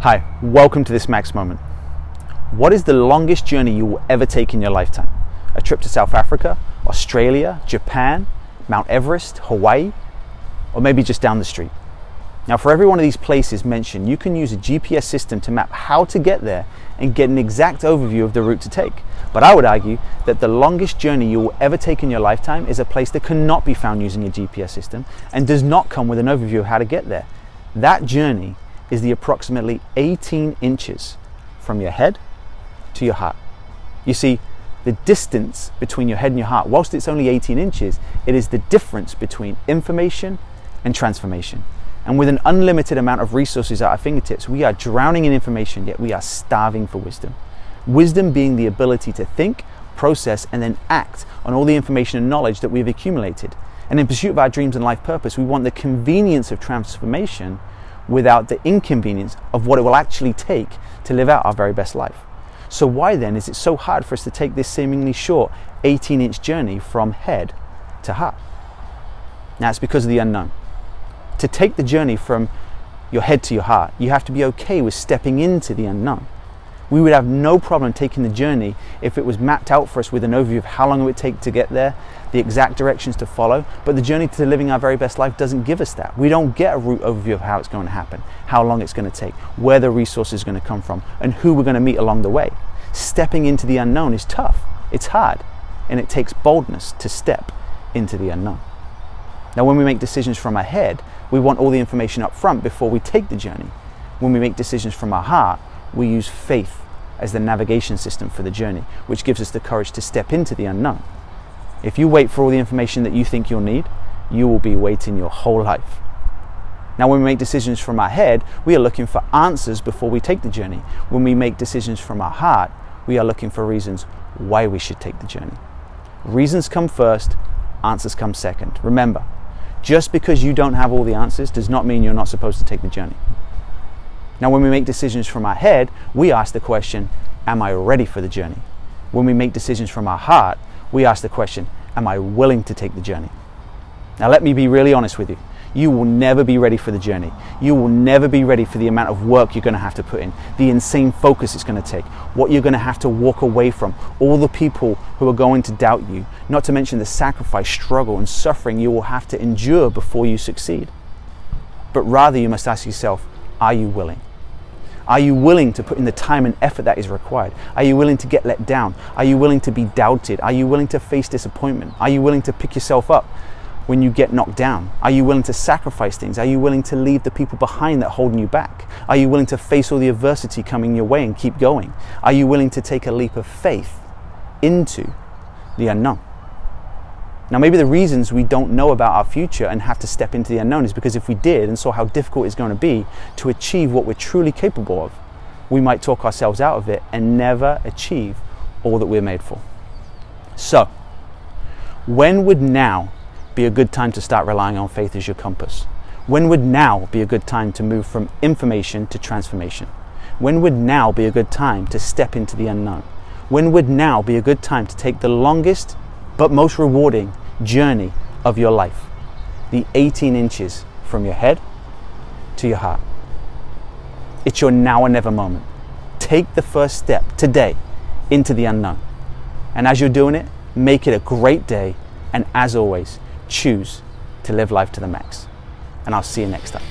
Hi, welcome to this Max Moment. What is the longest journey you will ever take in your lifetime? A trip to South Africa, Australia, Japan, Mount Everest, Hawaii, or maybe just down the street? Now, for every one of these places mentioned, you can use a GPS system to map how to get there and get an exact overview of the route to take. But I would argue that the longest journey you will ever take in your lifetime is a place that cannot be found using a GPS system and does not come with an overview of how to get there. That journey is the approximately 18 inches from your head to your heart. You see, the distance between your head and your heart, whilst it's only 18 inches, it is the difference between information and transformation. And with an unlimited amount of resources at our fingertips, we are drowning in information, yet we are starving for wisdom. Wisdom being the ability to think, process, and then act on all the information and knowledge that we've accumulated. And in pursuit of our dreams and life purpose, we want the convenience of transformation without the inconvenience of what it will actually take to live out our very best life. So why then is it so hard for us to take this seemingly short 18-inch journey from head to heart? Now, it's because of the unknown. To take the journey from your head to your heart, you have to be okay with stepping into the unknown. We would have no problem taking the journey if it was mapped out for us with an overview of how long it would take to get there, the exact directions to follow, but the journey to living our very best life doesn't give us that. We don't get a route overview of how it's going to happen, how long it's going to take, where the resources are going to come from, and who we're going to meet along the way. Stepping into the unknown is tough, it's hard, and it takes boldness to step into the unknown. Now, when we make decisions from our head, we want all the information up front before we take the journey. When we make decisions from our heart, we use faith as the navigation system for the journey, which gives us the courage to step into the unknown. If you wait for all the information that you think you'll need, you will be waiting your whole life. Now, when we make decisions from our head, we are looking for answers before we take the journey. When we make decisions from our heart, we are looking for reasons why we should take the journey. Reasons come first, answers come second. Remember, just because you don't have all the answers does not mean you're not supposed to take the journey. Now, when we make decisions from our head, we ask the question, am I ready for the journey? When we make decisions from our heart, we ask the question, am I willing to take the journey? Now, let me be really honest with you. You will never be ready for the journey. You will never be ready for the amount of work you're going to have to put in, the insane focus it's going to take, what you're going to have to walk away from, all the people who are going to doubt you, not to mention the sacrifice, struggle, and suffering you will have to endure before you succeed. But rather, you must ask yourself, are you willing? Are you willing to put in the time and effort that is required? Are you willing to get let down? Are you willing to be doubted? Are you willing to face disappointment? Are you willing to pick yourself up when you get knocked down? Are you willing to sacrifice things? Are you willing to leave the people behind that are holding you back? Are you willing to face all the adversity coming your way and keep going? Are you willing to take a leap of faith into the unknown? Now, maybe the reasons we don't know about our future and have to step into the unknown is because if we did and saw how difficult it's going to be to achieve what we're truly capable of, we might talk ourselves out of it and never achieve all that we're made for. So, when would now be a good time to start relying on faith as your compass? When would now be a good time to move from information to transformation? When would now be a good time to step into the unknown? When would now be a good time to take the longest but most rewarding journey of your life? The 18 inches from your head to your heart. It's your now or never moment. Take the first step today into the unknown. And as you're doing it, make it a great day. And as always, choose to live life to the max. And I'll see you next time.